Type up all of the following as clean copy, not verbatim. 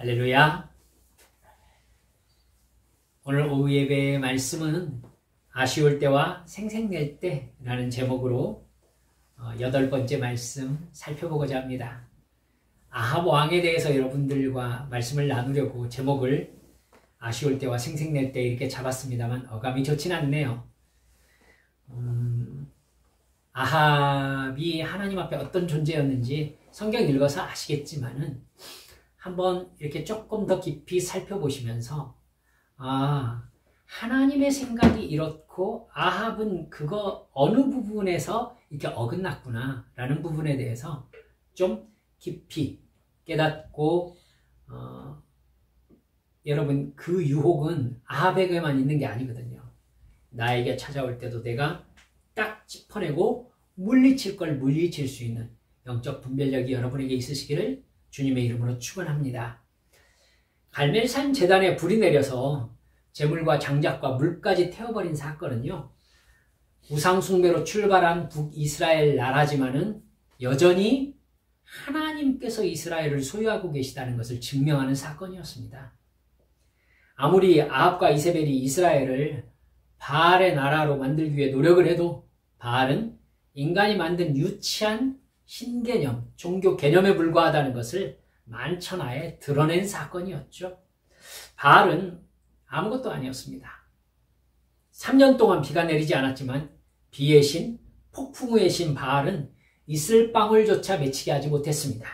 할렐루야. 오늘 오후 예배의 말씀은 아쉬울 때와 생색낼 때라는 제목으로 8번째 말씀 살펴보고자 합니다. 아합 왕에 대해서 여러분들과 말씀을 나누려고 제목을 아쉬울 때와 생색낼 때 이렇게 잡았습니다만 어감이 좋진 않네요. 아합이 하나님 앞에 어떤 존재였는지 성경 읽어서 아시겠지만은 한번 이렇게 조금 더 깊이 살펴보시면서 하나님의 생각이 이렇고 아합은 그거 어느 부분에서 이렇게 어긋났구나 라는 부분에 대해서 좀 깊이 깨닫고 여러분 그 유혹은 아합에게만 있는 게 아니거든요. 나에게 찾아올 때도 내가 딱 짚어내고 물리칠 걸 물리칠 수 있는 영적 분별력이 여러분에게 있으시기를 주님의 이름으로 축원합니다. 갈멜산 제단에 불이 내려서 제물과 장작과 물까지 태워버린 사건은요, 우상숭배로 출발한 북이스라엘 나라지만은 여전히 하나님께서 이스라엘을 소유하고 계시다는 것을 증명하는 사건이었습니다. 아무리 아합과 이세벨이 이스라엘을 바알의 나라로 만들기 위해 노력을 해도 바알은 인간이 만든 유치한 신개념, 종교 개념에 불과하다는 것을 만천하에 드러낸 사건이었죠. 바알은 아무것도 아니었습니다. 3년 동안 비가 내리지 않았지만 비의 신, 폭풍우의 신 바알은 이슬 방울조차 맺히게 하지 못했습니다.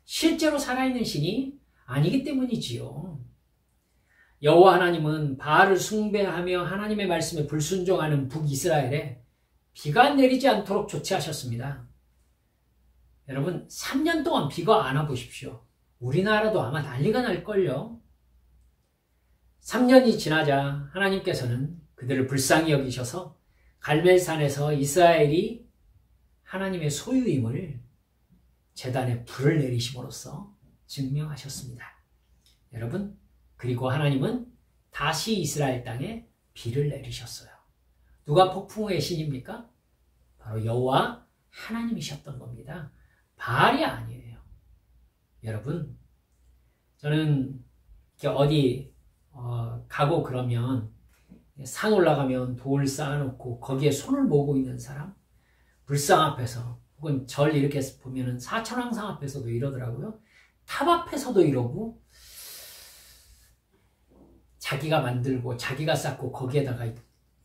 실제로 살아있는 신이 아니기 때문이지요. 여호와 하나님은 바알을 숭배하며 하나님의 말씀에 불순종하는 북이스라엘에 비가 내리지 않도록 조치하셨습니다. 여러분 3년 동안 비가 안 와보십시오. 우리나라도 아마 난리가 날걸요. 3년이 지나자 하나님께서는 그들을 불쌍히 여기셔서 갈멜산에서 이스라엘이 하나님의 소유임을 제단에 불을 내리심으로써 증명하셨습니다. 여러분, 그리고 하나님은 다시 이스라엘 땅에 비를 내리셨어요. 누가 폭풍우의 신입니까? 바로 여호와 하나님이셨던 겁니다. 바알이 아니에요. 여러분, 저는 어디 가고 그러면 산 올라가면 돌 쌓아놓고 거기에 손을 모으고 있는 사람, 불상 앞에서 혹은 절 이렇게 보면은 사천왕상 앞에서도 이러더라고요. 탑 앞에서도 이러고 자기가 만들고 자기가 쌓고 거기에다가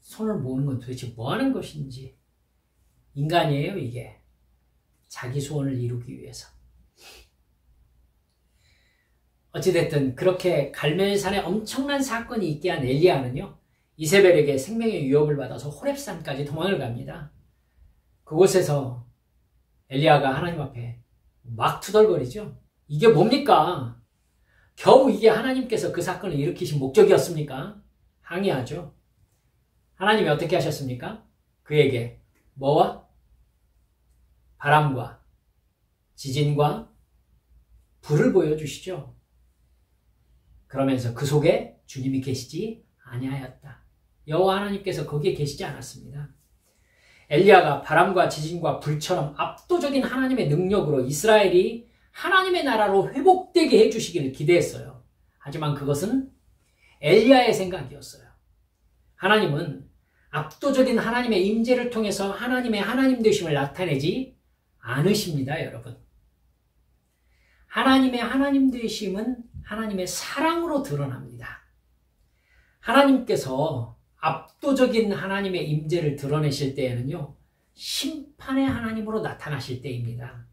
손을 모으는 건 도대체 뭐 하는 것인지. 인간이에요, 이게. 자기 소원을 이루기 위해서. 어찌됐든 그렇게 갈멜산에 엄청난 사건이 있게 한 엘리야는요, 이세벨에게 생명의 위협을 받아서 호렙산까지 도망을 갑니다. 그곳에서 엘리야가 하나님 앞에 막 투덜거리죠. 이게 뭡니까? 겨우 이게 하나님께서 그 사건을 일으키신 목적이었습니까? 항의하죠. 하나님이 어떻게 하셨습니까? 그에게 뭐와? 바람과 지진과 불을 보여주시죠. 그러면서 그 속에 주님이 계시지 아니하였다. 여호와 하나님께서 거기에 계시지 않았습니다. 엘리야가 바람과 지진과 불처럼 압도적인 하나님의 능력으로 이스라엘이 하나님의 나라로 회복되게 해주시기를 기대했어요. 하지만 그것은 엘리야의 생각이었어요. 하나님은 압도적인 하나님의 임재를 통해서 하나님의 하나님 되심을 나타내지 않으십니다, 여러분. 하나님의 하나님 되심은 하나님의 사랑으로 드러납니다. 하나님께서 압도적인 하나님의 임재를 드러내실 때에는요, 심판의 하나님으로 나타나실 때입니다.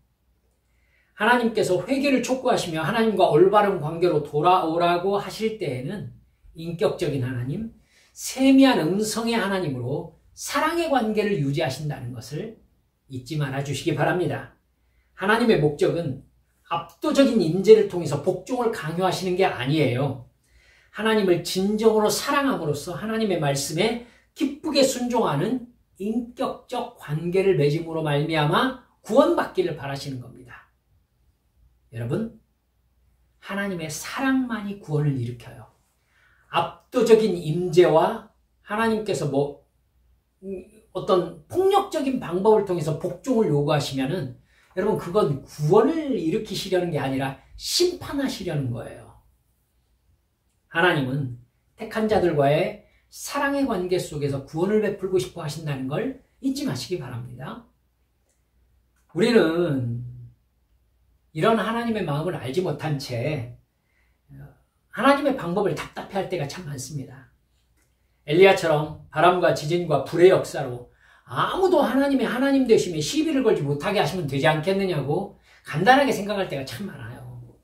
하나님께서 회개를 촉구하시며 하나님과 올바른 관계로 돌아오라고 하실 때에는 인격적인 하나님, 세미한 음성의 하나님으로 사랑의 관계를 유지하신다는 것을 잊지 말아 주시기 바랍니다. 하나님의 목적은 압도적인 임재를 통해서 복종을 강요하시는 게 아니에요. 하나님을 진정으로 사랑함으로써 하나님의 말씀에 기쁘게 순종하는 인격적 관계를 맺음으로 말미암아 구원받기를 바라시는 겁니다. 여러분, 하나님의 사랑만이 구원을 일으켜요. 압도적인 임재와 하나님께서 어떤 폭력적인 방법을 통해서 복종을 요구하시면은 여러분 그건 구원을 일으키시려는 게 아니라 심판하시려는 거예요. 하나님은 택한 자들과의 사랑의 관계 속에서 구원을 베풀고 싶어 하신다는 걸 잊지 마시기 바랍니다. 우리는 이런 하나님의 마음을 알지 못한 채 하나님의 방법을 답답해할 때가 참 많습니다. 엘리야처럼 바람과 지진과 불의 역사로 아무도 하나님의 하나님 되심에 시비를 걸지 못하게 하시면 되지 않겠느냐고 간단하게 생각할 때가 참 많아요.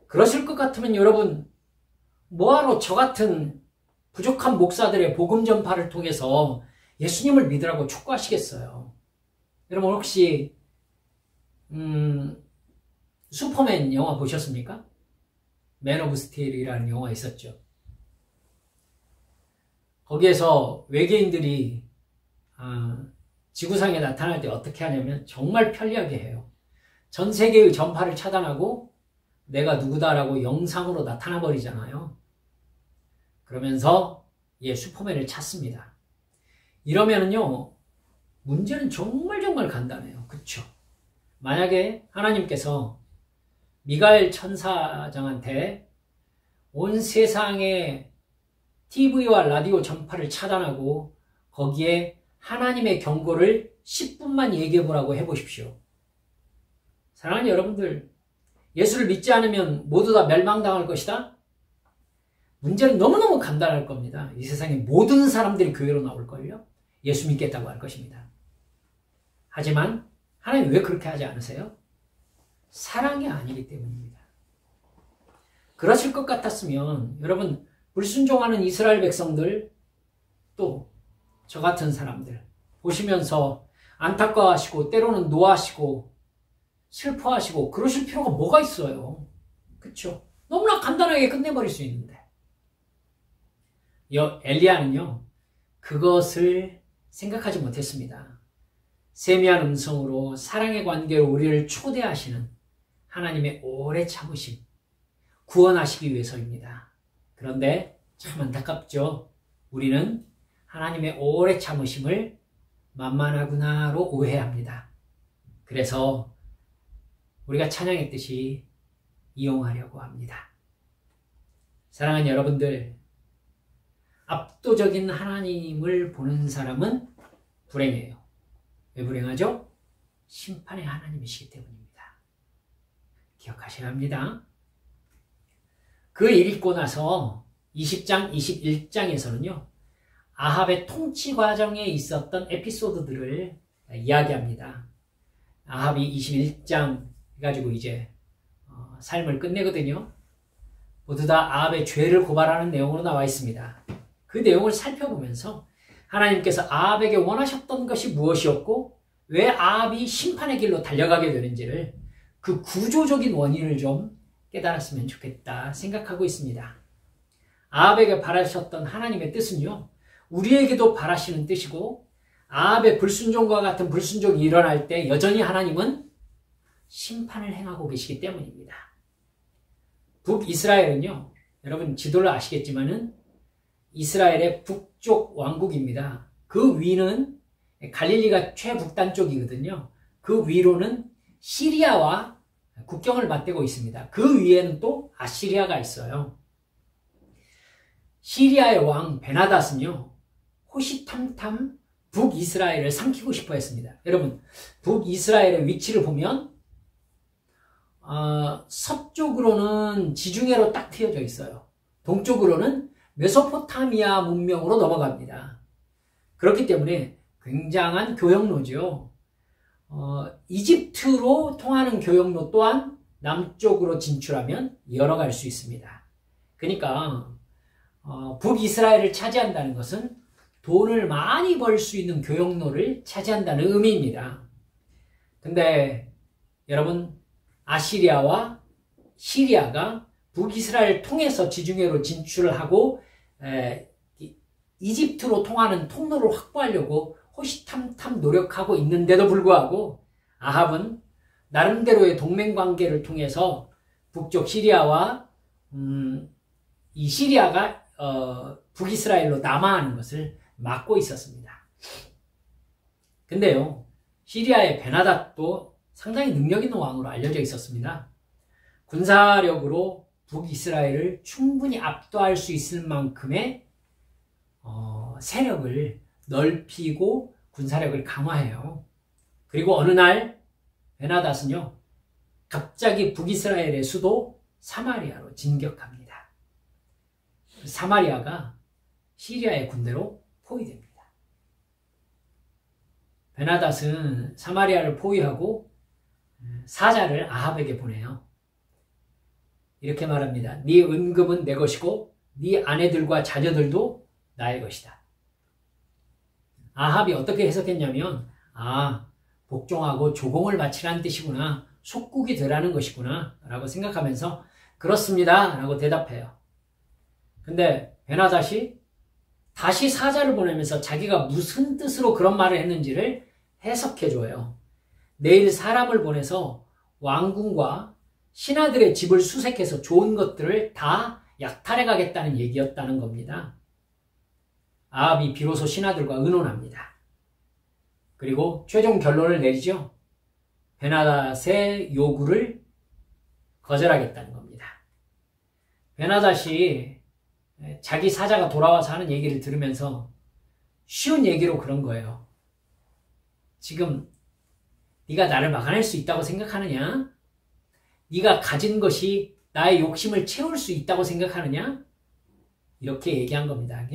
그러실 것 같으면 여러분, 뭐하러 저 같은 부족한 목사들의 복음 전파를 통해서 예수님을 믿으라고 촉구하시겠어요? 여러분 혹시 슈퍼맨 영화 보셨습니까? 맨 오브 스틸이라는 영화 있었죠. 거기에서 외계인들이 지구상에 나타날 때 어떻게 하냐면 정말 편리하게 해요. 전 세계의 전파를 차단하고 내가 누구다라고 영상으로 나타나 버리잖아요. 그러면서 슈퍼맨을 찾습니다. 이러면은요, 문제는 정말 간단해요. 그쵸? 만약에 하나님께서 미가엘 천사장한테 온 세상의 TV와 라디오 전파를 차단하고 거기에 하나님의 경고를 10분만 얘기해보라고 해보십시오. 사랑하는 여러분들, 예수를 믿지 않으면 모두 다 멸망당할 것이다? 문제는 너무너무 간단할 겁니다. 이 세상의 모든 사람들이 교회로 나올걸요? 예수 믿겠다고 할 것입니다. 하지만 하나님 왜 그렇게 하지 않으세요? 사랑이 아니기 때문입니다. 그러실 것 같았으면 여러분, 불순종하는 이스라엘 백성들, 또 저 같은 사람들 보시면서 안타까워하시고 때로는 노하시고 슬퍼하시고 그러실 필요가 뭐가 있어요? 그렇죠? 너무나 간단하게 끝내버릴 수 있는데 엘리야는요, 그것을 생각하지 못했습니다. 세미한 음성으로 사랑의 관계로 우리를 초대하시는 하나님의 오래 참으심, 구원하시기 위해서입니다. 그런데 참 안타깝죠. 우리는 하나님의 오래 참으심을 만만하구나로 오해합니다. 그래서 우리가 찬양했듯이 이용하려고 합니다. 사랑하는 여러분들, 압도적인 하나님을 보는 사람은 불행해요. 왜 불행하죠? 심판의 하나님이시기 때문입니다. 기억하셔야 합니다. 그 일 있고 나서 20장, 21장에서는요, 아합의 통치 과정에 있었던 에피소드들을 이야기합니다. 아합이 21장 해가지고 이제 삶을 끝내거든요. 모두 다 아합의 죄를 고발하는 내용으로 나와 있습니다. 그 내용을 살펴보면서 하나님께서 아합에게 원하셨던 것이 무엇이었고 왜 아합이 심판의 길로 달려가게 되는지를, 그 구조적인 원인을 좀 깨달았으면 좋겠다 생각하고 있습니다. 아합에게 바라셨던 하나님의 뜻은요, 우리에게도 바라시는 뜻이고, 아합의 불순종과 같은 불순종이 일어날 때 여전히 하나님은 심판을 행하고 계시기 때문입니다. 북이스라엘은요, 여러분 지도를 아시겠지만은 이스라엘의 북쪽 왕국입니다. 그 위는 갈릴리가 최북단 쪽이거든요. 그 위로는 시리아와 국경을 맞대고 있습니다. 그 위에는 또 아시리아가 있어요. 시리아의 왕 베나닷은요, 호시탐탐 북이스라엘을 삼키고 싶어 했습니다. 여러분, 북이스라엘의 위치를 보면 서쪽으로는 지중해로 딱 트여져 있어요. 동쪽으로는 메소포타미아 문명으로 넘어갑니다. 그렇기 때문에 굉장한 교역로죠. 이집트로 통하는 교역로 또한 남쪽으로 진출하면 열어갈 수 있습니다. 그러니까 북이스라엘을 차지한다는 것은 돈을 많이 벌 수 있는 교역로를 차지한다는 의미입니다. 근데 여러분, 아시리아와 시리아가 북이스라엘 통해서 지중해로 진출을 하고 이집트로 통하는 통로를 확보하려고 호시탐탐 노력하고 있는데도 불구하고 아합은 나름대로의 동맹관계를 통해서 북쪽 시리아와 이 시리아가 북이스라엘로 남하하는 것을 막고 있었습니다. 근데요, 시리아의 베나닷도 상당히 능력 있는 왕으로 알려져 있었습니다. 군사력으로 북이스라엘을 충분히 압도할 수 있을 만큼의 세력을 넓히고 군사력을 강화해요. 그리고 어느 날 베나닷은요, 갑자기 북이스라엘의 수도 사마리아로 진격합니다. 사마리아가 시리아의 군대로 포위됩니다. 베나닷은 사마리아를 포위하고 사자를 아합에게 보내요. 이렇게 말합니다. 네 은급은 내 것이고 네 아내들과 자녀들도 나의 것이다. 아합이 어떻게 해석했냐면, 복종하고 조공을 바치라는 뜻이구나, 속국이 되라는 것이구나 라고 생각하면서 그렇습니다 라고 대답해요. 근데 베나닷이 다시 사자를 보내면서 자기가 무슨 뜻으로 그런 말을 했는지를 해석해줘요. 내일 사람을 보내서 왕궁과 신하들의 집을 수색해서 좋은 것들을 다 약탈해 가겠다는 얘기였다는 겁니다. 아합이 비로소 신하들과 의논합니다. 그리고 최종 결론을 내리죠. 베나닷의 요구를 거절하겠다는 겁니다. 베나닷이 자기 사자가 돌아와서 하는 얘기를 들으면서 쉬운 얘기로 그런 거예요. 지금 네가 나를 막아낼 수 있다고 생각하느냐? 네가 가진 것이 나의 욕심을 채울 수 있다고 생각하느냐? 이렇게 얘기한 겁니다.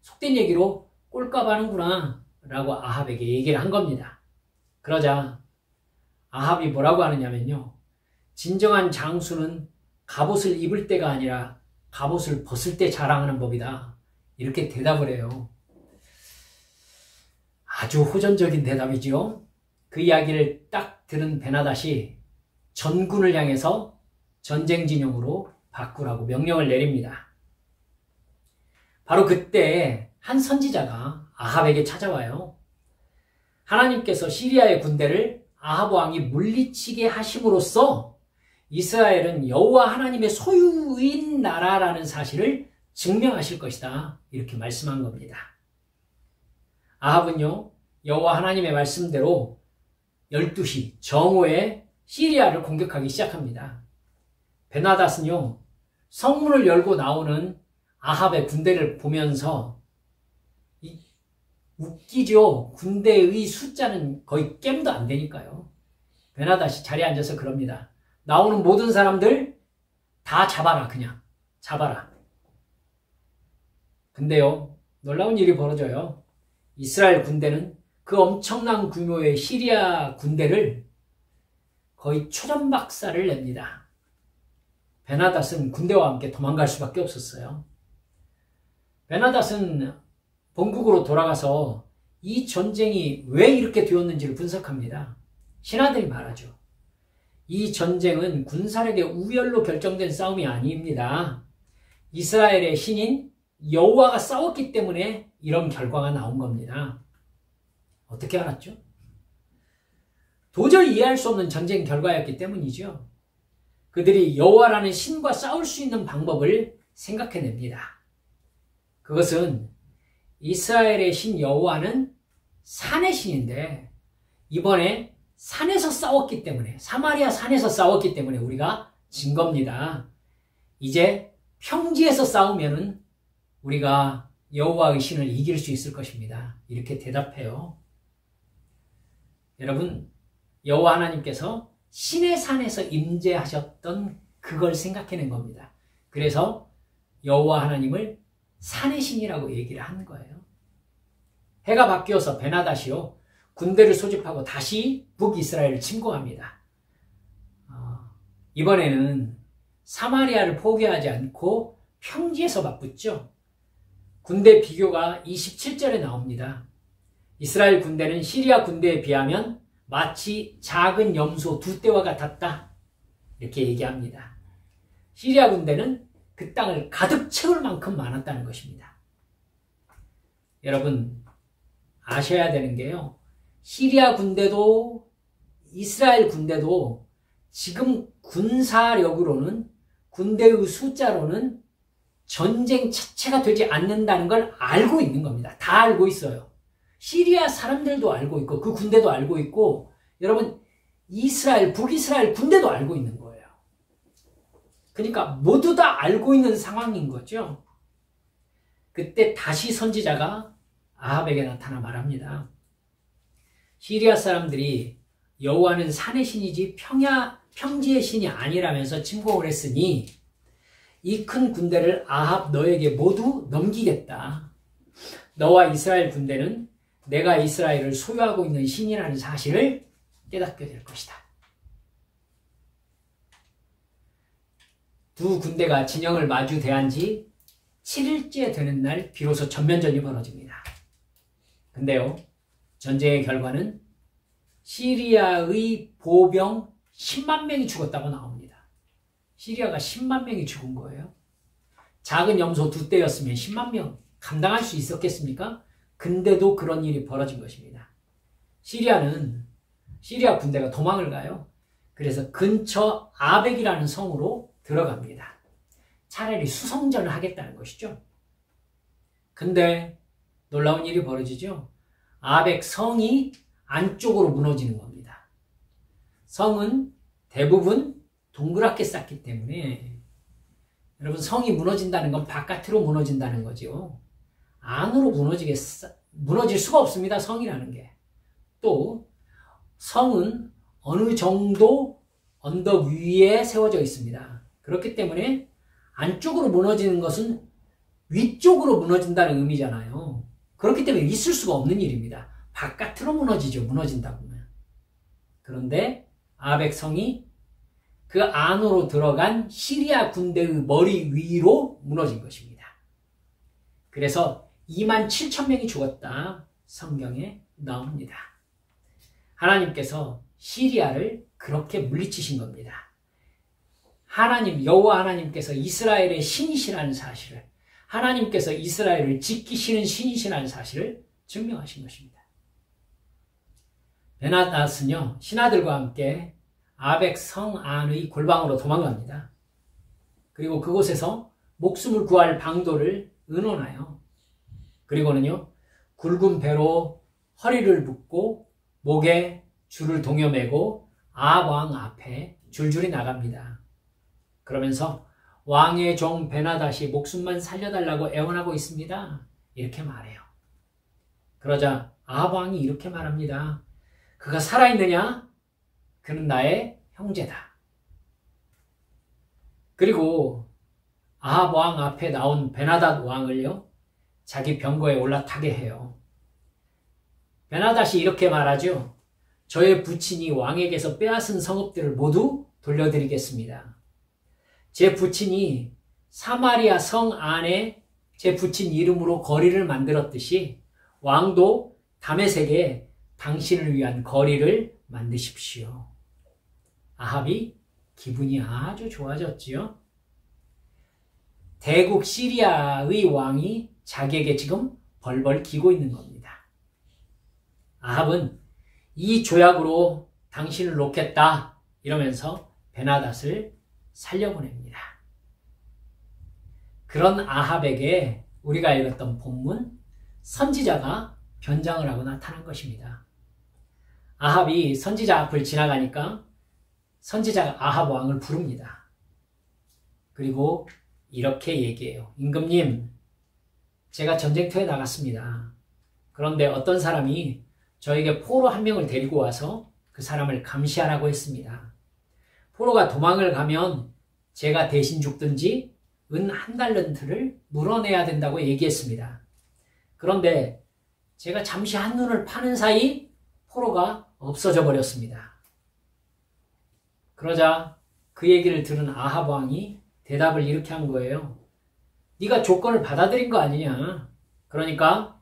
속된 얘기로 꼴값 하는구나 라고 아합에게 얘기를 한 겁니다. 그러자 아합이 뭐라고 하느냐면요, 진정한 장수는 갑옷을 입을 때가 아니라 갑옷을 벗을 때 자랑하는 법이다, 이렇게 대답을 해요. 아주 호전적인 대답이죠. 그 이야기를 딱 들은 베나닷이 전군을 향해서 전쟁 진영으로 바꾸라고 명령을 내립니다. 바로 그때 한 선지자가 아합에게 찾아와요. 하나님께서 시리아의 군대를 아합 왕이 물리치게 하심으로써 이스라엘은 여호와 하나님의 소유인 나라라는 사실을 증명하실 것이다, 이렇게 말씀한 겁니다. 아합은요, 여호와 하나님의 말씀대로 12시 정오에 시리아를 공격하기 시작합니다. 베나닷은요, 성문을 열고 나오는 아합의 군대를 보면서 웃기죠. 군대의 숫자는 거의 깸도 안 되니까요. 베나닷이 자리에 앉아서 그럽니다. 나오는 모든 사람들 다 잡아라, 그냥 잡아라. 근데요, 놀라운 일이 벌어져요. 이스라엘 군대는 그 엄청난 규모의 시리아 군대를 거의 초전박살을 냅니다. 베나닷은 군대와 함께 도망갈 수밖에 없었어요. 베나닷은 본국으로 돌아가서 이 전쟁이 왜 이렇게 되었는지를 분석합니다. 신하들이 말하죠. 이 전쟁은 군사력의 우열로 결정된 싸움이 아닙니다. 이스라엘의 신인 여호와가 싸웠기 때문에 이런 결과가 나온 겁니다. 어떻게 알았죠? 도저히 이해할 수 없는 전쟁 결과였기 때문이죠. 그들이 여호와라는 신과 싸울 수 있는 방법을 생각해냅니다. 그것은 이스라엘의 신 여호와는 산의 신인데 이번에 산에서 싸웠기 때문에, 사마리아 산에서 싸웠기 때문에 우리가 진 겁니다. 이제 평지에서 싸우면은 우리가 여호와의 신을 이길 수 있을 것입니다. 이렇게 대답해요. 여러분, 여호와 하나님께서 신의 산에서 임재하셨던 그걸 생각해낸 겁니다. 그래서 여호와 하나님을 산의 신이라고 얘기를 하는 거예요. 해가 바뀌어서 베나닷이요, 군대를 소집하고 다시 북이스라엘을 침공합니다. 이번에는 사마리아를 포기하지 않고 평지에서 맞붙죠. 군대 비교가 27절에 나옵니다. 이스라엘 군대는 시리아 군대에 비하면 마치 작은 염소 2떼와 같았다, 이렇게 얘기합니다. 시리아 군대는 그 땅을 가득 채울 만큼 많았다는 것입니다. 여러분, 아셔야 되는 게요, 시리아 군대도 이스라엘 군대도 지금 군사력으로는, 군대의 숫자로는 전쟁 자체가 되지 않는다는 걸 알고 있는 겁니다. 다 알고 있어요. 시리아 사람들도 알고 있고 그 군대도 알고 있고, 여러분, 이스라엘, 북이스라엘 군대도 알고 있는 거예요. 그러니까 모두 다 알고 있는 상황인 거죠. 그때 다시 선지자가 아합에게 나타나 말합니다. 시리아 사람들이 여호와는 산의 신이지 평지의 신이 아니라면서 침공을 했으니 이 큰 군대를 아합 너에게 모두 넘기겠다. 너와 이스라엘 군대는 내가 이스라엘을 소유하고 있는 신이라는 사실을 깨닫게 될 것이다. 두 군대가 진영을 마주 대한 지 7일째 되는 날 비로소 전면전이 벌어집니다. 근데요, 전쟁의 결과는 시리아의 보병 10만 명이 죽었다고 나옵니다. 시리아가 10만 명이 죽은 거예요. 작은 염소 2대였으면 10만 명 감당할 수 있었겠습니까? 근데도 그런 일이 벌어진 것입니다. 시리아 군대가 도망을 가요. 그래서 근처 아벡이라는 성으로 들어갑니다. 차라리 수성전을 하겠다는 것이죠. 근데 놀라운 일이 벌어지죠. 아벡 성이 안쪽으로 무너지는 겁니다. 성은 대부분 동그랗게 쌓기 때문에 여러분, 성이 무너진다는 건 바깥으로 무너진다는 거죠. 안으로 무너질 수가 없습니다. 성이라는 게. 또 성은 어느 정도 언덕 위에 세워져 있습니다. 그렇기 때문에 안쪽으로 무너지는 것은 위쪽으로 무너진다는 의미잖아요. 그렇기 때문에 있을 수가 없는 일입니다. 바깥으로 무너지죠. 무너진다고 하면. 그런데 아벡 성이 그 안으로 들어간 시리아 군대의 머리 위로 무너진 것입니다. 그래서 2만 7천 명이 죽었다. 성경에 나옵니다. 하나님께서 시리아를 그렇게 물리치신 겁니다. 여호와 하나님께서 이스라엘의 신이시라는 사실을, 하나님께서 이스라엘을 지키시는 신이시라는 사실을 증명하신 것입니다. 베나닷은요, 신하들과 함께 아벡 성 안의 골방으로 도망갑니다. 그리고 그곳에서 목숨을 구할 방도를 의논하여, 그리고는요, 굵은 배로 허리를 묶고 목에 줄을 동여매고 아합 왕 앞에 줄줄이 나갑니다. 그러면서 왕의 종 베나닷이 목숨만 살려달라고 애원하고 있습니다. 이렇게 말해요. 그러자 아합 왕이 이렇게 말합니다. 그가 살아있느냐? 그는 나의 형제다. 그리고 아합 왕 앞에 나온 베나닷 왕을요, 자기 병거에 올라타게 해요. 베나닷이 이렇게 말하죠. 저의 부친이 왕에게서 빼앗은 성읍들을 모두 돌려드리겠습니다. 제 부친이 사마리아 성 안에 제 부친 이름으로 거리를 만들었듯이 왕도 다메섹에 당신을 위한 거리를 만드십시오. 아합이 기분이 아주 좋아졌지요. 대국 시리아의 왕이 자기에게 지금 벌벌 기고 있는 겁니다. 아합은 이 조약으로 당신을 놓겠다 이러면서 베나닷을 살려보냅니다. 그런 아합에게 우리가 읽었던 본문 선지자가 변장을 하고 나타난 것입니다. 아합이 선지자 앞을 지나가니까 선지자가 아합 왕을 부릅니다. 그리고 이렇게 얘기해요. 임금님, 제가 전쟁터에 나갔습니다. 그런데 어떤 사람이 저에게 포로 한 명을 데리고 와서 그 사람을 감시하라고 했습니다. 포로가 도망을 가면 제가 대신 죽든지 은 1달란트를 물어내야 된다고 얘기했습니다. 그런데 제가 잠시 한눈을 파는 사이 포로가 없어져 버렸습니다. 그러자 그 얘기를 들은 아합 왕이 대답을 이렇게 한 거예요. 네가 조건을 받아들인 거 아니냐. 그러니까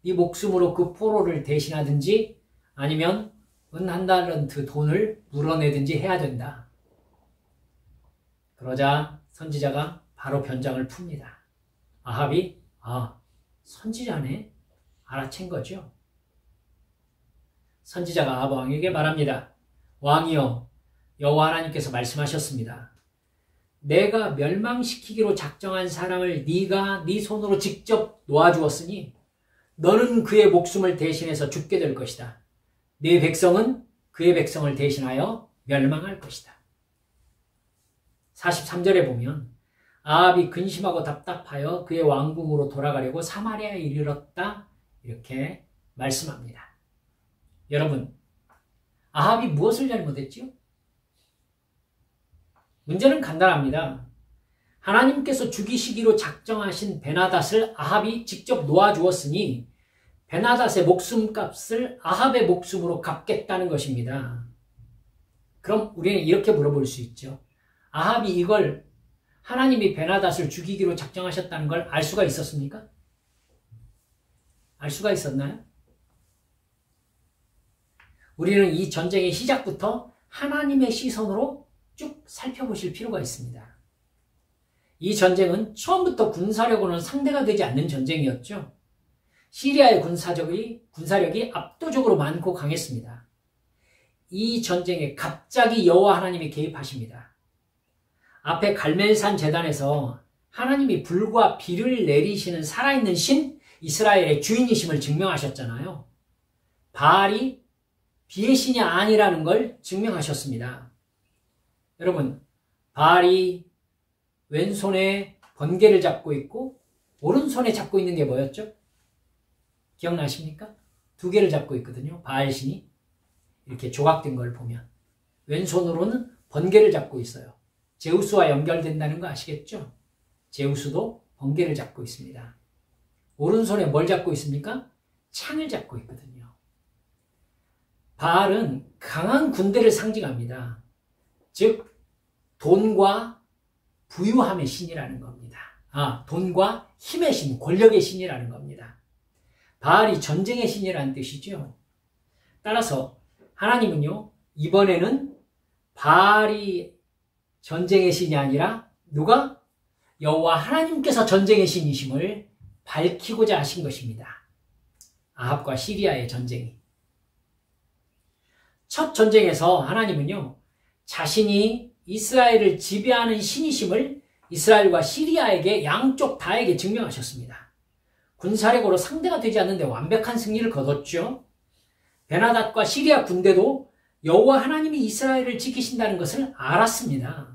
네 목숨으로 그 포로를 대신하든지 아니면 은 1달란트 돈을 물어내든지 해야 된다. 그러자 선지자가 바로 변장을 풉니다. 아합이 선지자네? 알아챈 거죠. 선지자가 아합 왕에게 말합니다. 왕이여, 여호와 하나님께서 말씀하셨습니다. 내가 멸망시키기로 작정한 사람을 네가 네 손으로 직접 놓아주었으니 너는 그의 목숨을 대신해서 죽게 될 것이다. 네 백성은 그의 백성을 대신하여 멸망할 것이다. 43절에 보면 아합이 근심하고 답답하여 그의 왕궁으로 돌아가려고 사마리아에 이르렀다 이렇게 말씀합니다. 여러분, 아합이 무엇을 잘못했지요? 문제는 간단합니다. 하나님께서 죽이시기로 작정하신 베나닷을 아합이 직접 놓아주었으니 베나닷의 목숨값을 아합의 목숨으로 갚겠다는 것입니다. 그럼 우리는 이렇게 물어볼 수 있죠. 아합이 이걸 하나님이 베나닷을 죽이기로 작정하셨다는 걸 알 수가 있었습니까? 알 수가 있었나요? 우리는 이 전쟁의 시작부터 하나님의 시선으로 쭉 살펴보실 필요가 있습니다. 이 전쟁은 처음부터 군사력으로는 상대가 되지 않는 전쟁이었죠. 시리아의 군사력이 압도적으로 많고 강했습니다. 이 전쟁에 갑자기 여호와 하나님이 개입하십니다. 앞에 갈멜산 제단에서 하나님이 불과 비를 내리시는 살아있는 신, 이스라엘의 주인이심을 증명하셨잖아요. 바알이 비의 신이 아니라는 걸 증명하셨습니다. 여러분, 바알이 왼손에 번개를 잡고 있고 오른손에 잡고 있는 게 뭐였죠? 기억나십니까? 두 개를 잡고 있거든요. 바알신이 이렇게 조각된 걸 보면 왼손으로는 번개를 잡고 있어요. 제우스와 연결된다는 거 아시겠죠? 제우스도 번개를 잡고 있습니다. 오른손에 뭘 잡고 있습니까? 창을 잡고 있거든요. 바알은 강한 군대를 상징합니다. 즉 돈과 부유함의 신이라는 겁니다. 돈과 힘의 신, 권력의 신이라는 겁니다. 바알이 전쟁의 신이라는 뜻이죠. 따라서 하나님은요, 이번에는 바알이 전쟁의 신이 아니라 누가? 여호와 하나님께서 전쟁의 신이심을 밝히고자 하신 것입니다. 아합과 시리아의 전쟁이. 첫 전쟁에서 하나님은요, 자신이 이스라엘을 지배하는 신이심을 이스라엘과 시리아에게 양쪽 다에게 증명하셨습니다. 군사력으로 상대가 되지 않는데 완벽한 승리를 거뒀죠. 베나닷과 시리아 군대도 여호와 하나님이 이스라엘을 지키신다는 것을 알았습니다.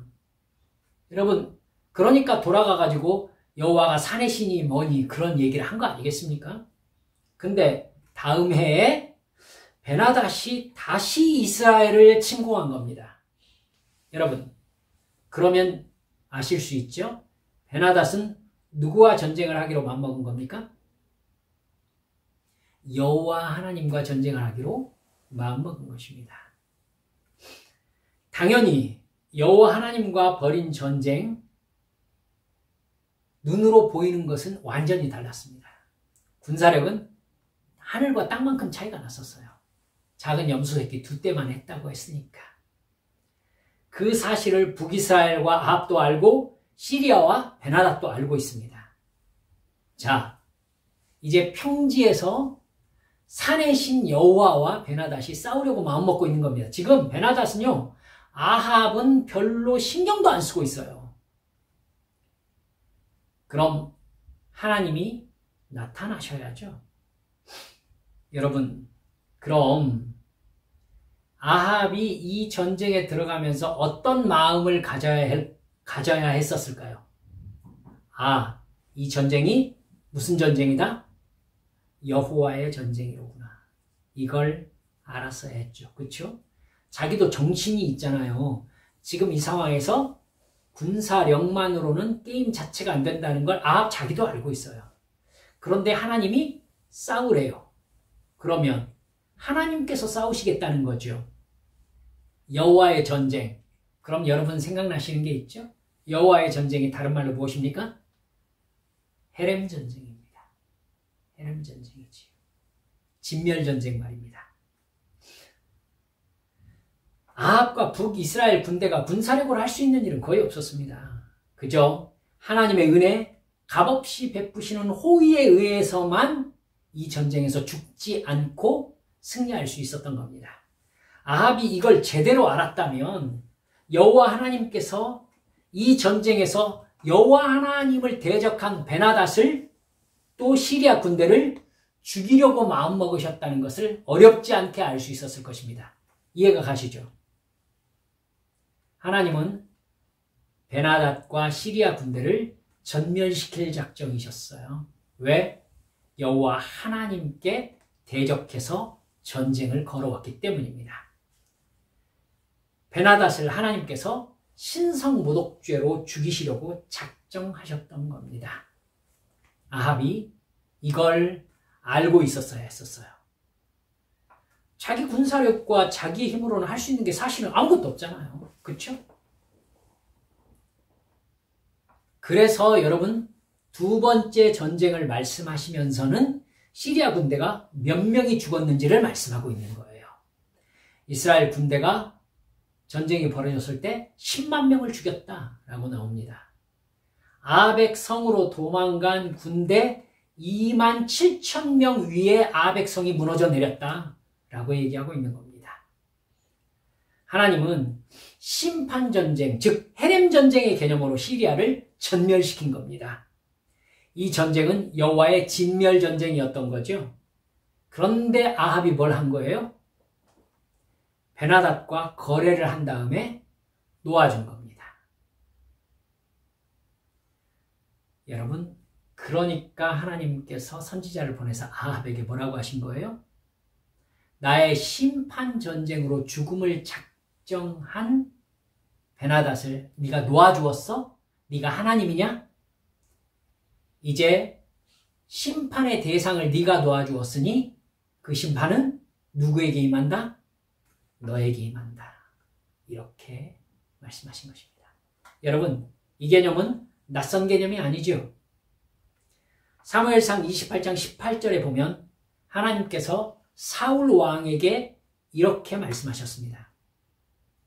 여러분, 그러니까 돌아가가지고 여호와가 산의 신이 뭐니 그런 얘기를 한 거 아니겠습니까? 근데 다음 해에 베나닷이 다시 이스라엘을 침공한 겁니다. 여러분, 그러면 아실 수 있죠? 베나닷은 누구와 전쟁을 하기로 맘먹은 겁니까? 여호와 하나님과 전쟁을 하기로 마음먹은 것입니다. 당연히 여호와 하나님과 벌인 전쟁, 눈으로 보이는 것은 완전히 달랐습니다. 군사력은 하늘과 땅만큼 차이가 났었어요. 작은 염소 새끼 2떼만 했다고 했으니까. 그 사실을 북이스라엘과 아합도 알고 시리아와 베나닷도 알고 있습니다. 자, 이제 평지에서 산의 신 여호와와 베나닷이 싸우려고 마음먹고 있는 겁니다. 지금 베나닷은요, 아합은 별로 신경도 안 쓰고 있어요. 그럼 하나님이 나타나셔야죠. 여러분, 그럼 아합이 이 전쟁에 들어가면서 어떤 마음을 가져야 했었을까요? 이 전쟁이 무슨 전쟁이다? 여호와의 전쟁이로구나. 이걸 알았어야 했죠. 그렇죠? 자기도 정신이 있잖아요. 지금 이 상황에서 군사력만으로는 게임 자체가 안 된다는 걸 아합 자기도 알고 있어요. 그런데 하나님이 싸우래요. 그러면 하나님께서 싸우시겠다는 거죠. 여호와의 전쟁. 그럼 여러분 생각나시는 게 있죠? 여호와의 전쟁이 다른 말로 무엇입니까? 헤렘 전쟁입니다. 헤렘 전쟁이지요. 진멸 전쟁 말입니다. 아합과 북이스라엘 군대가 군사력으로 할 수 있는 일은 거의 없었습니다. 그저 하나님의 은혜, 값없이 베푸시는 호의에 의해서만 이 전쟁에서 죽지 않고 승리할 수 있었던 겁니다. 아합이 이걸 제대로 알았다면 여호와 하나님께서 이 전쟁에서 여호와 하나님을 대적한 베나닷을 또 시리아 군대를 죽이려고 마음먹으셨다는 것을 어렵지 않게 알 수 있었을 것입니다. 이해가 가시죠? 하나님은 베나닷과 시리아 군대를 전멸시킬 작정이셨어요. 왜? 여호와 하나님께 대적해서 전쟁을 걸어왔기 때문입니다. 베나닷을 하나님께서 신성모독죄로 죽이시려고 작정하셨던 겁니다. 아합이 이걸 알고 있었어야 했었어요. 자기 군사력과 자기 힘으로는 할 수 있는 게 사실은 아무것도 없잖아요. 그렇죠? 그래서 여러분 두 번째 전쟁을 말씀하시면서는 시리아 군대가 몇 명이 죽었는지를 말씀하고 있는 거예요. 이스라엘 군대가 전쟁이 벌어졌을 때 10만 명을 죽였다라고 나옵니다. 아벡 성으로 도망간 군대 2만 7천 명 위에 아벡 성이 무너져 내렸다라고 얘기하고 있는 겁니다. 하나님은 심판전쟁, 즉 헤렘 전쟁의 개념으로 시리아를 전멸시킨 겁니다. 이 전쟁은 여호와의 진멸전쟁이었던 거죠. 그런데 아합이 뭘 한 거예요? 베나닷과 거래를 한 다음에 놓아준 겁니다. 여러분, 그러니까 하나님께서 선지자를 보내서 아합에게 뭐라고 하신 거예요? 나의 심판전쟁으로 죽음을 작정한 베나닷을 네가 놓아주었어? 네가 하나님이냐? 이제 심판의 대상을 네가 놓아주었으니 그 심판은 누구에게 임한다? 너에게 임한다. 이렇게 말씀하신 것입니다. 여러분, 이 개념은 낯선 개념이 아니죠. 사무엘상 28장 18절에 보면 하나님께서 사울 왕에게 이렇게 말씀하셨습니다.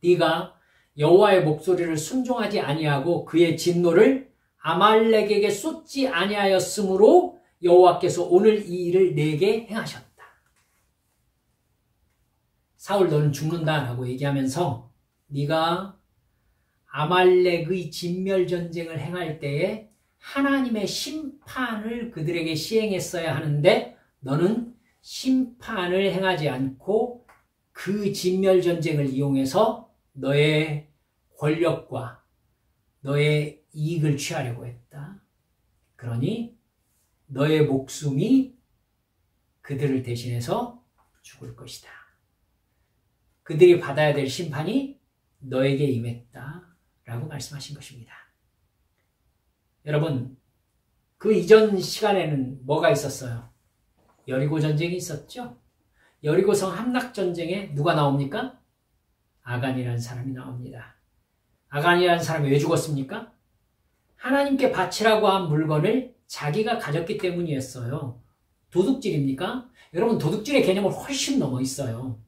네가 여호와의 목소리를 순종하지 아니하고 그의 진노를 아말렉에게 쏟지 아니하였으므로 여호와께서 오늘 이 일을 내게 행하셨다. 사울 너는 죽는다라고 얘기하면서 네가 아말렉의 진멸전쟁을 행할 때에 하나님의 심판을 그들에게 시행했어야 하는데 너는 심판을 행하지 않고 그 진멸전쟁을 이용해서 너의 권력과 너의 이익을 취하려고 했다. 그러니 너의 목숨이 그들을 대신해서 죽을 것이다. 그들이 받아야 될 심판이 너에게 임했다. 라고 말씀하신 것입니다. 여러분, 그 이전 시간에는 뭐가 있었어요? 여리고 전쟁이 있었죠? 여리고성 함락전쟁에 누가 나옵니까? 아간이라는 사람이 나옵니다. 아간이라는 사람이 왜 죽었습니까? 하나님께 바치라고 한 물건을 자기가 가졌기 때문이었어요. 도둑질입니까? 여러분, 도둑질의 개념을 훨씬 넘어 있어요.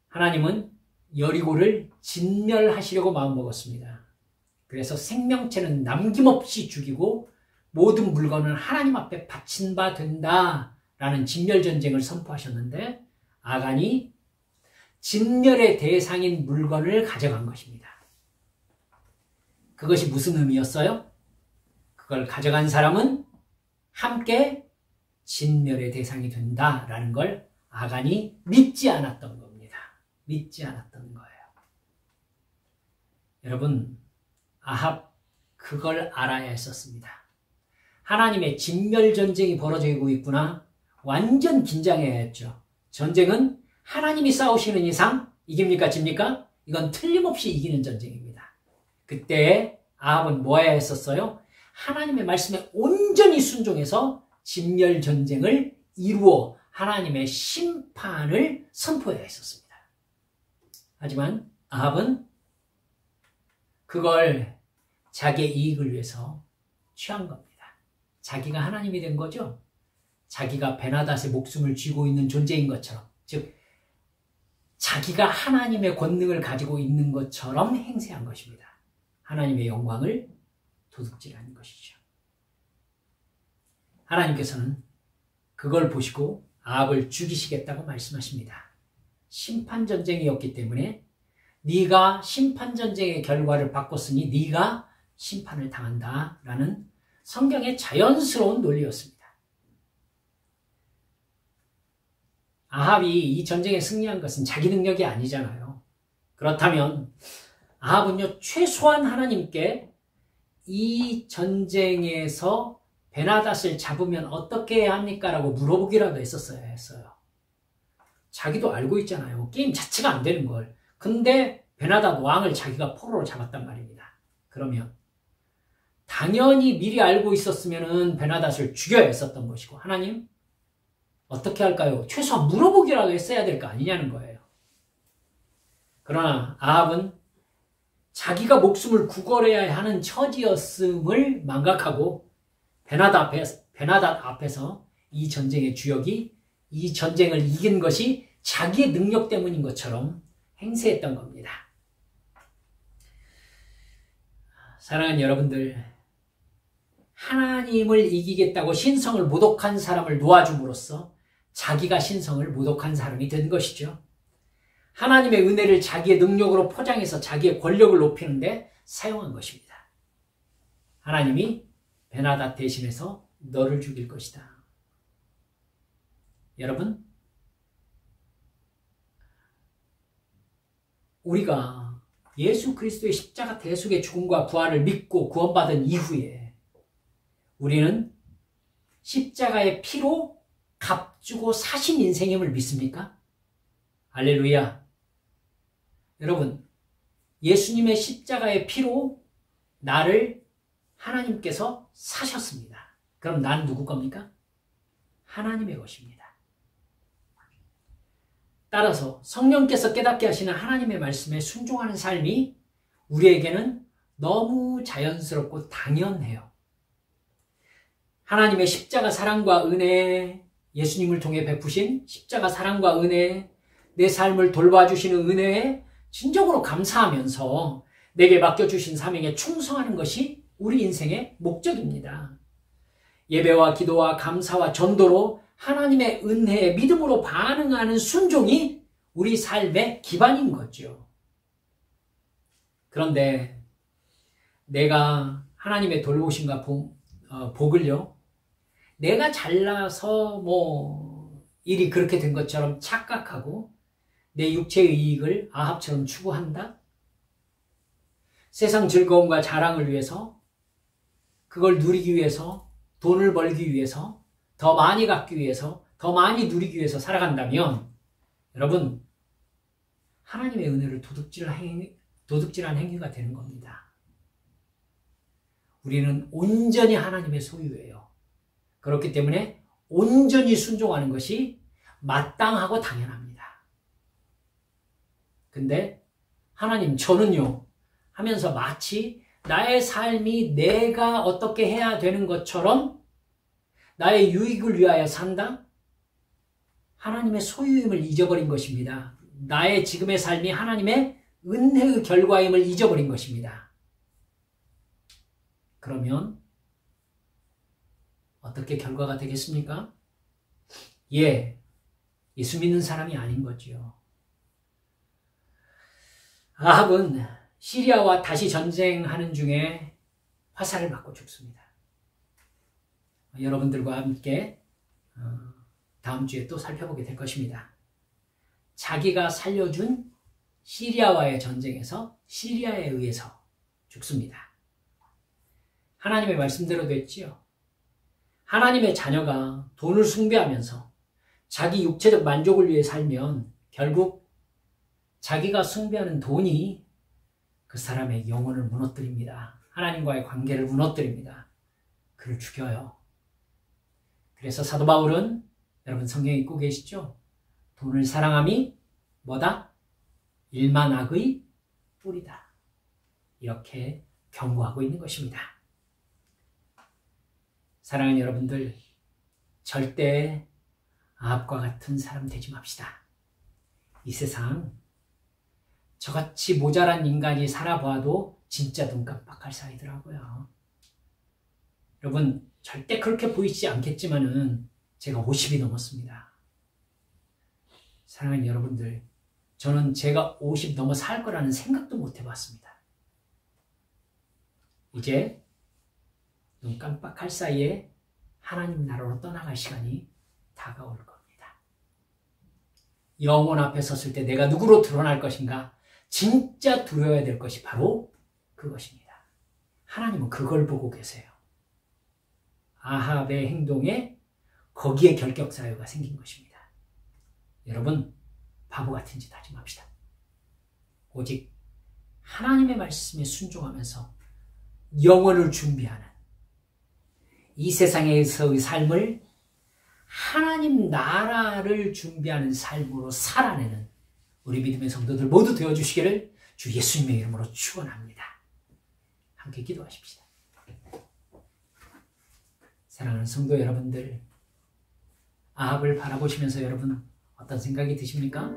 하나님은 여리고를 진멸하시려고 마음먹었습니다. 그래서 생명체는 남김없이 죽이고 모든 물건은 하나님 앞에 바친 바 된다라는 진멸전쟁을 선포하셨는데 아간이 진멸의 대상인 물건을 가져간 것입니다. 그것이 무슨 의미였어요? 그걸 가져간 사람은 함께 진멸의 대상이 된다라는 걸 아간이 믿지 않았던 겁니다. 믿지 않았던 거예요. 여러분, 아합 그걸 알아야 했었습니다. 하나님의 진멸전쟁이 벌어지고 있구나. 완전 긴장해야 했죠. 전쟁은 하나님이 싸우시는 이상 이깁니까 집니까? 이건 틀림없이 이기는 전쟁입니다. 그때 아합은 뭐 해야 했었어요? 하나님의 말씀에 온전히 순종해서 진멸전쟁을 이루어 하나님의 심판을 선포해야 했었습니다. 하지만 아합은 그걸 자기의 이익을 위해서 취한 겁니다. 자기가 하나님이 된 거죠. 자기가 베나닷의 목숨을 쥐고 있는 존재인 것처럼, 즉 자기가 하나님의 권능을 가지고 있는 것처럼 행세한 것입니다. 하나님의 영광을 도둑질하는 것이죠. 하나님께서는 그걸 보시고 아합을 죽이시겠다고 말씀하십니다. 심판전쟁이었기 때문에 네가 심판전쟁의 결과를 바꿨으니 네가 심판을 당한다라는 성경의 자연스러운 논리였습니다. 아합이 이 전쟁에 승리한 것은 자기 능력이 아니잖아요. 그렇다면 아합은요, 최소한 하나님께 이 전쟁에서 베나닷을 잡으면 어떻게 해야 합니까? 라고 물어보기라도 했어요. 자기도 알고 있잖아요. 게임 자체가 안 되는 걸. 근데 베나닷 왕을 자기가 포로로 잡았단 말입니다. 그러면 당연히 미리 알고 있었으면 베나닷을 죽여야 했었던 것이고, 하나님 어떻게 할까요? 최소한 물어보기라도 했어야 될 거 아니냐는 거예요. 그러나 아합은 자기가 목숨을 구걸해야 하는 처지였음을 망각하고 베나닷 앞에서 이 전쟁의 주역이 이 전쟁을 이긴 것이 자기의 능력 때문인 것처럼 행세했던 겁니다. 사랑하는 여러분들, 하나님을 이기겠다고 신성을 모독한 사람을 놓아줌으로써 자기가 신성을 모독한 사람이 된 것이죠. 하나님의 은혜를 자기의 능력으로 포장해서 자기의 권력을 높이는데 사용한 것입니다. 하나님이 베나닷 대신해서 너를 죽일 것이다. 여러분, 우리가 예수 그리스도의 십자가 대속의 죽음과 부활을 믿고 구원받은 이후에 우리는 십자가의 피로 값주고 사신 인생임을 믿습니까? 할렐루야. 여러분, 예수님의 십자가의 피로 나를 하나님께서 사셨습니다. 그럼 난 누구 겁니까? 하나님의 것입니다. 따라서 성령께서 깨닫게 하시는 하나님의 말씀에 순종하는 삶이 우리에게는 너무 자연스럽고 당연해요. 하나님의 십자가 사랑과 은혜, 예수님을 통해 베푸신 십자가 사랑과 은혜, 내 삶을 돌봐주시는 은혜에 진정으로 감사하면서 내게 맡겨주신 사명에 충성하는 것이 우리 인생의 목적입니다. 예배와 기도와 감사와 전도로 하나님의 은혜에 믿음으로 반응하는 순종이 우리 삶의 기반인 거죠. 그런데 내가 하나님의 돌보심과 복을요, 내가 잘나서 일이 그렇게 된 것처럼 착각하고 내 육체의 이익을 아합처럼 추구한다? 세상 즐거움과 자랑을 위해서, 그걸 누리기 위해서, 돈을 벌기 위해서, 더 많이 갖기 위해서, 더 많이 누리기 위해서 살아간다면 여러분, 하나님의 은혜를 도둑질한 행위가 되는 겁니다. 우리는 온전히 하나님의 소유예요. 그렇기 때문에 온전히 순종하는 것이 마땅하고 당연합니다. 근데 하나님, 저는요 하면서 마치 나의 삶이 내가 어떻게 해야 되는 것처럼 나의 유익을 위하여 산다? 하나님의 소유임을 잊어버린 것입니다. 나의 지금의 삶이 하나님의 은혜의 결과임을 잊어버린 것입니다. 그러면 어떻게 결과가 되겠습니까? 예수 믿는 사람이 아닌 거지요. 아합은 시리아와 다시 전쟁하는 중에 화살을 맞고 죽습니다. 여러분들과 함께 다음 주에 또 살펴보게 될 것입니다. 자기가 살려준 시리아와의 전쟁에서 시리아에 의해서 죽습니다. 하나님의 말씀대로 됐지요. 하나님의 자녀가 돈을 숭배하면서 자기 육체적 만족을 위해 살면 결국 자기가 숭배하는 돈이 그 사람의 영혼을 무너뜨립니다. 하나님과의 관계를 무너뜨립니다. 그를 죽여요. 그래서 사도 바울은, 여러분 성경 읽고 계시죠? 돈을 사랑함이 뭐다? 일만 악의 뿌리다. 이렇게 경고하고 있는 것입니다. 사랑하는 여러분들, 절대 아합과 같은 사람 되지 맙시다. 이 세상 저같이 모자란 인간이 살아봐도 진짜 눈 깜빡할 사이더라고요. 여러분, 절대 그렇게 보이지 않겠지만은 제가 50이 넘었습니다. 사랑하는 여러분들, 저는 제가 50 넘어 살 거라는 생각도 못 해봤습니다. 이제 눈 깜빡할 사이에 하나님 나라로 떠나갈 시간이 다가올 겁니다. 영혼 앞에 섰을 때 내가 누구로 드러날 것인가? 진짜 두려워야 될 것이 바로 그것입니다. 하나님은 그걸 보고 계세요. 아합의 행동에 거기에 결격사유가 생긴 것입니다. 여러분, 바보 같은 짓 하지 맙시다. 오직 하나님의 말씀에 순종하면서 영혼을 준비하는 이 세상에서의 삶을 하나님 나라를 준비하는 삶으로 살아내는 우리 믿음의 성도들 모두 되어주시기를 주 예수님의 이름으로 축원합니다. 함께 기도하십시다. 사랑하는 성도 여러분들, 아합을 바라보시면서 여러분 어떤 생각이 드십니까?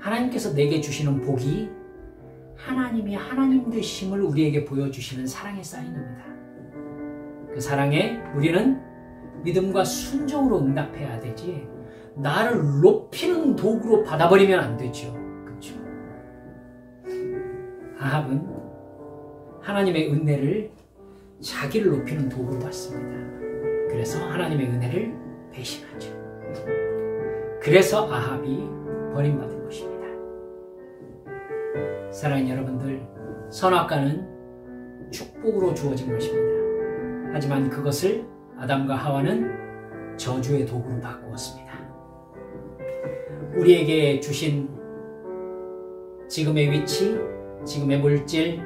하나님께서 내게 주시는 복이 하나님이 하나님 되심을 우리에게 보여주시는 사랑의 사인입니다. 그 사랑에 우리는 믿음과 순종으로 응답해야 되지 나를 높이는 도구로 받아버리면 안 되죠. 그렇죠? 아합은 하나님의 은혜를 자기를 높이는 도구로 받습니다. 그래서 하나님의 은혜를 배신하죠. 그래서 아합이 버림받은 것입니다. 사랑하는 여러분들, 선악과는 축복으로 주어진 것입니다. 하지만 그것을 아담과 하와는 저주의 도구로 바꾸었습니다. 우리에게 주신 지금의 위치, 지금의 물질,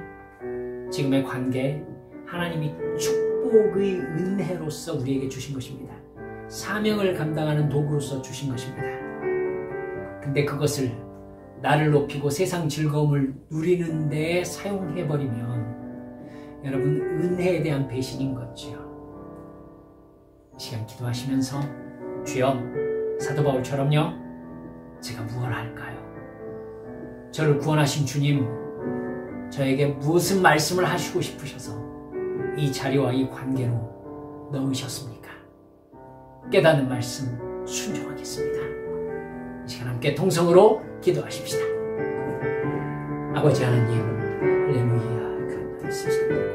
지금의 관계, 하나님이 축복의 은혜로서 우리에게 주신 것입니다. 사명을 감당하는 도구로서 주신 것입니다. 근데 그것을 나를 높이고 세상 즐거움을 누리는 데 사용해버리면 여러분 은혜에 대한 배신인 거죠. 이 시간 기도하시면서 주여, 사도 바울처럼요, 제가 무엇을 할까요? 저를 구원하신 주님, 저에게 무슨 말씀을 하시고 싶으셔서 이 자리와 이 관계로 넣으셨습니까? 깨닫는 말씀 순종하겠습니다. 이 시간 함께 통성으로 기도하십시다. 아버지 하나님, 할렐루야, 감사합니다.